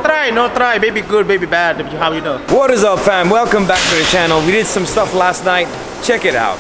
no try. Baby good, baby bad. How you know? What is up, fam? Welcome back to the channel. We did some stuff last night. Check it out.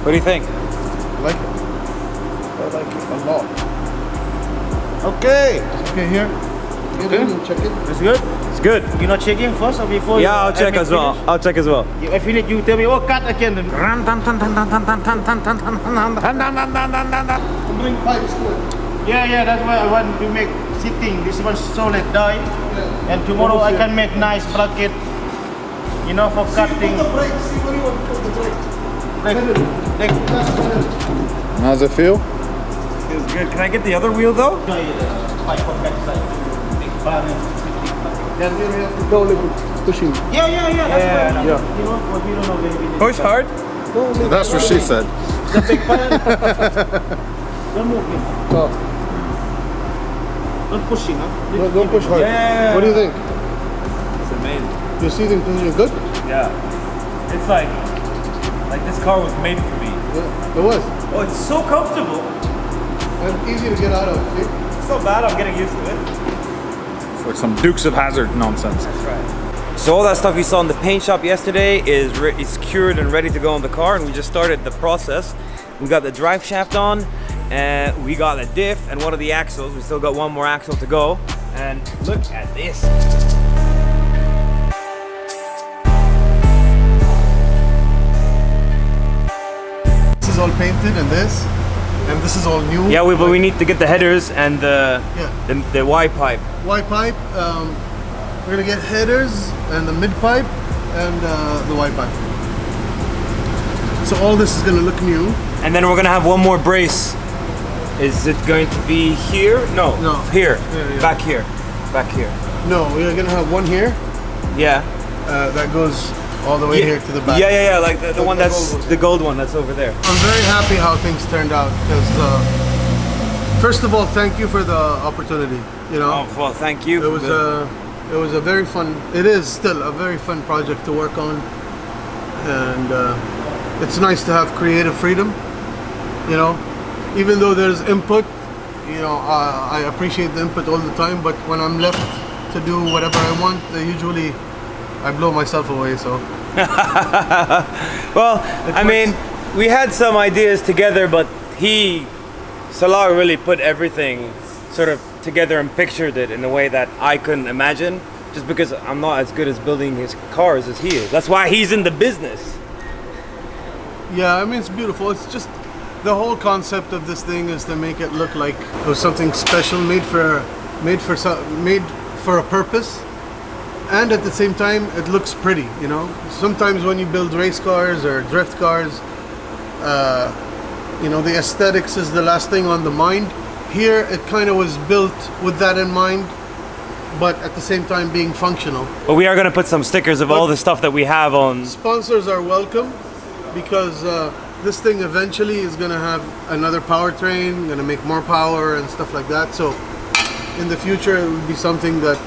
What do you think? I like it. I like it a lot. Okay. Okay, here. Get in and check it. It's good. It's good. You're not checking first or before? Yeah, I'll check as well. I'll check as well. I finish. You tell me. Oh, cut again. Bring pipes to it. Yeah. That's why I want to make sitting. This one solid die, and tomorrow I can make nice bracket. You know, for cutting. Put the brakes. See what you want to put the brakes. How's it feel? Feels good. Can I get the other wheel though? Then we have to go a little pushing. Yeah. That's why. You know, what we don't know very Push hard. That's what she said. The big pan. Don't move me. Oh, Don't pushing, huh? don't push hard. Yeah. What do you think? It's amazing. Your seating position good? Yeah. It's like this car was made for me. Yeah, it was. Oh, it's so comfortable. And easy to get out of. See? It's so bad, I'm getting used to it. It's like some Dukes of Hazzard nonsense. That's right. So all that stuff you saw in the paint shop yesterday is cured and ready to go in the car, and we just started the process. We got the drive shaft on, and we got the diff and one of the axles. We still got one more axle to go. And look at this. This is all painted and this is all new. Yeah, but we need to get the headers and the Y pipe. Y pipe. We're gonna get headers and the mid pipe and the Y pipe. So all this is gonna look new. And then we're gonna have one more brace. Is it going to be here? No. Here. Yeah. Back here. Back here. No, we're gonna have one here Yeah. that goes all the way here to the back. Yeah. Like the one that's gold one. the gold one that's over there. I'm very happy how things turned out because first of all, thank you for the opportunity. You know, Oh, well, thank you. it was a very fun. It is still a very fun project to work on, and it's nice to have creative freedom. You know, even though there's input, you know, I appreciate the input all the time. But when I'm left to do whatever I want, usually I blow myself away. So. Well, I mean, we had some ideas together, but Salah really put everything sort of together and pictured it in a way that I couldn't imagine, just because I'm not as good as building his cars as he is. That's why he's in the business. Yeah, I mean, it's beautiful. It's just the whole concept of this thing is to make it look like it was something special, made for a purpose, and at the same time, it looks pretty. You know, sometimes when you build race cars or drift cars, you know, the aesthetics is the last thing on the mind. Here, it kind of was built with that in mind, but at the same time being functional. But we are going to put some stickers of all the stuff that we have on. Sponsors are welcome, because this thing eventually is going to have another powertrain, going to make more power and stuff like that. So in the future, it would be something that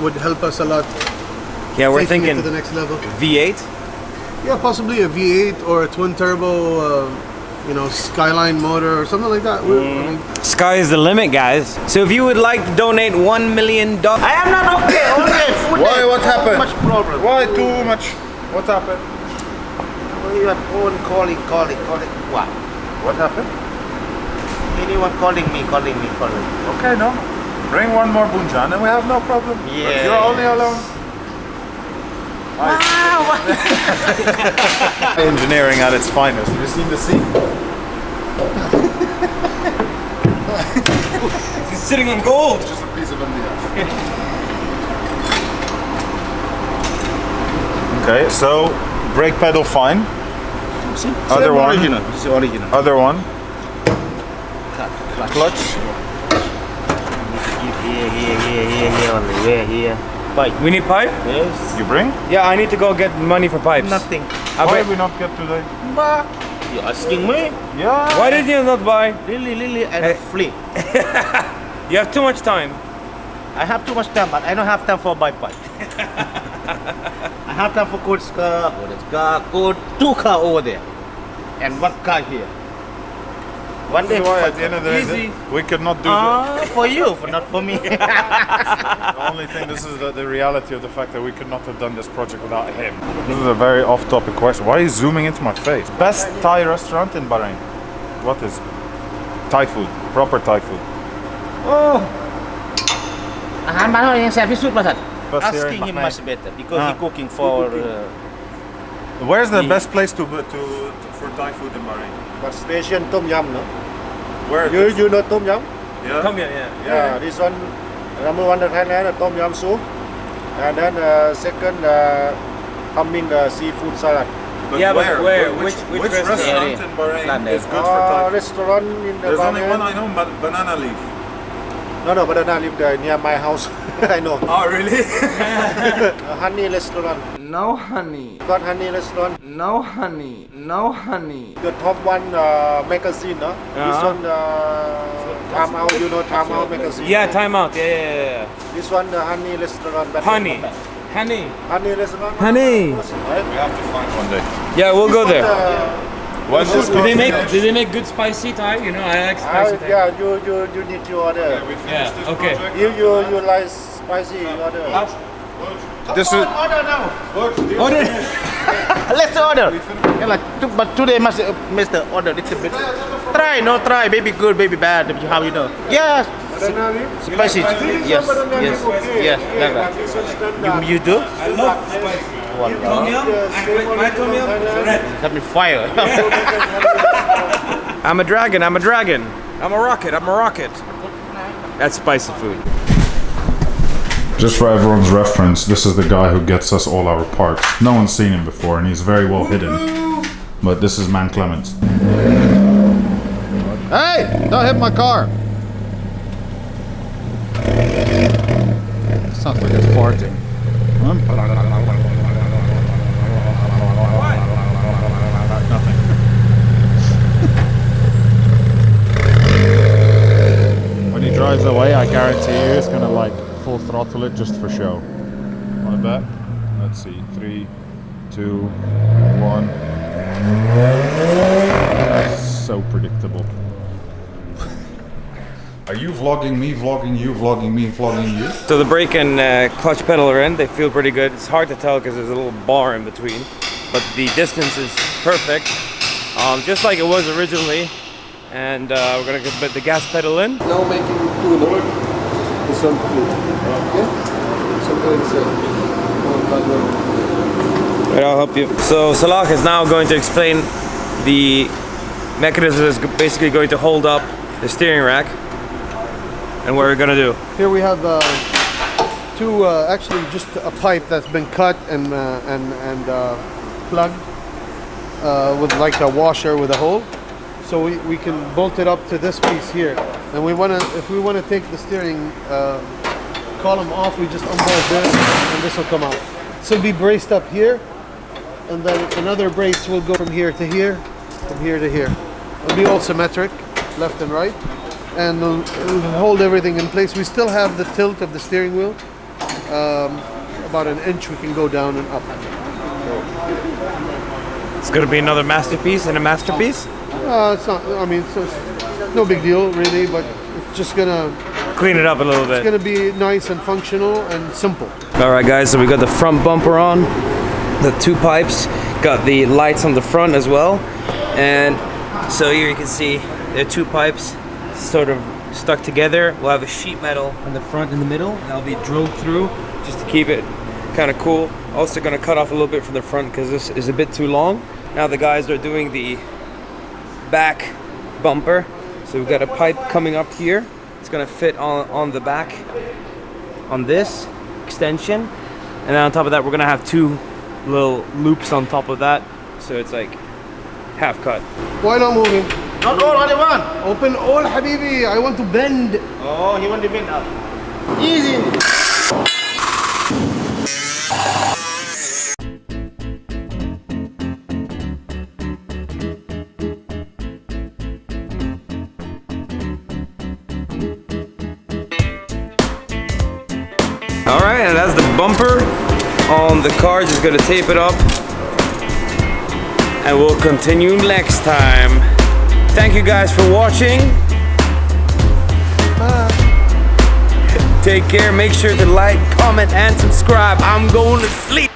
would help us a lot. Yeah, we're taking thinking it to the next level. V8. Yeah, possibly a V8 or a twin turbo, you know, Skyline motor or something like that. I mean, Sky is the limit, guys. So if you would like to donate $1 million. I am not okay. Only food. Why? What happened? Much problem. Why too much? What happened? You are phone calling. What? What happened? Anyone calling me. Okay, no. Bring one more bunjan and we have no problem. Yeah. But you're only alone. Wow. Engineering at its finest. Have you seen the sea? He's sitting on gold. Just a piece of India. Okay, so brake pedal fine. See? Other Same one. original. This is original. Other one. Clutch. Clutch. Here only. Here. Pipe. We need pipe? Yes. You bring? Yeah, I need to go get money for pipes. Nothing. Why did we not get today? You asking me? Yeah. Why did you not buy? Lily, and Hey. flee. You have too much time. I have too much time, but I don't have time for buy pipe. I have time for code car, code 2 car over there, and 1 car here. One day, That's why at the end of the easy. day, we could not do that. For you, not for me. The only thing, this is the reality of the fact that we could not have done this project without him. This is a very off-topic question. Why are you zooming into my face? Best Thai restaurant in Bahrain? What is it? Thai food, proper Thai food. อาหารบ้านเรายังแซ่บที่สุดมาสัตว์ Best here in Asking him Bahrain. much better because he cooking for Where's the Yeah. best place for Thai food in Bahrain? But station Tom Yum, no? Where? You know Tom Yum? Yeah. Come here, yeah. Yeah, this one number 1 in Thailand, Tom Yum soup, and then second humming seafood salad. But Yeah, but where? Which Which restaurant area? in Bahrain London. is good for Thai food? Restaurant in the There's only Bahrain. one I know, Banana Leaf. No, banana live there near my house. I know. Oh, really? Honey restaurant. No honey, Got honey restaurant. no honey, no honey. The top one magazine, no? This one Time Out, you know Time Out magazine. Yeah, time out. Yeah. This one honey restaurant. but- Honey. Honey. Honey restaurant. Honey. Right? We have to find one day. Yeah, we'll go there. When's this Do they make good spicy Thai? You know, I like spicy Thai. Yeah, you need to order. We finish this okay. project. You like spicy order. This is order now. Order. Let's order. Yeah, like, but today must Mr. order little bit. Try, baby good, baby bad. How you know? Yes. Spicy. Yes. Like that. You do? I love spicy. Tom yum. My tom yum. Red. Have me fire. I'm a dragon. I'm a rocket. That's spicy food. Just for everyone's reference, this is the guy who gets us all our parts. No one's seen him before, and he's very well hidden. But this is Man Clements. Hey! Don't hit my car! Sounds like it's farting. Nothing. When he drives away, I guarantee you it's gonna like full throttle it just for show. Wanna bet? Let's see. 3, 2, 1. That's so predictable. Are you vlogging me, vlogging you, vlogging me, vlogging you? So the brake and clutch pedal are in. They feel pretty good. It's hard to tell because there's a little bar in between, but the distance is perfect, just like it was originally. And we're gonna put the gas pedal in. Now making 2 no? This one 2. Okay? Sometimes Wait, I'll help you. So Salah is now going to explain the mechanism that's basically going to hold up the steering rack and what we're gonna do. Here we have two, actually just a pipe that's been cut and plugged with like a washer with a hole. So we can bolt it up to this piece here. And if we wanna take the steering column off, we just unbolt this and this will come out. So it'll be braced up here, and then another brace will go from here to here, from here to here. It'll be all symmetric, left and right, and it'll hold everything in place. We still have the tilt of the steering wheel. About an inch we can go down and up. It's gonna be another masterpiece and a masterpiece. It's not, I mean, it's no big deal really, but it's just gonna Clean it up a little bit. It's gonna be nice and functional and simple. All right, guys. So we got the front bumper on, the 2 pipes, got the lights on the front as well, and so here you can see there are 2 pipes sort of stuck together. We'll have a sheet metal in the front in the middle, and that'll be drilled through just to keep it kind of cool. Also gonna cut off a little bit from the front because this is a bit too long. Now the guys are doing the back bumper. So we've got a pipe coming up here. It's gonna fit on the back on this extension, and then on top of that we're gonna have 2 little loops on top of that, so it's like half cut. Why not moving? Not all, only one. Open all, habibi. I want to bend. Oh, you want to bend up. Easy. Alright, and that's the bumper on the car. Just gonna tape it up. And we'll continue next time. Thank you guys for watching. Bye. Take care, make sure to like, comment, and subscribe. I'm going to sleep.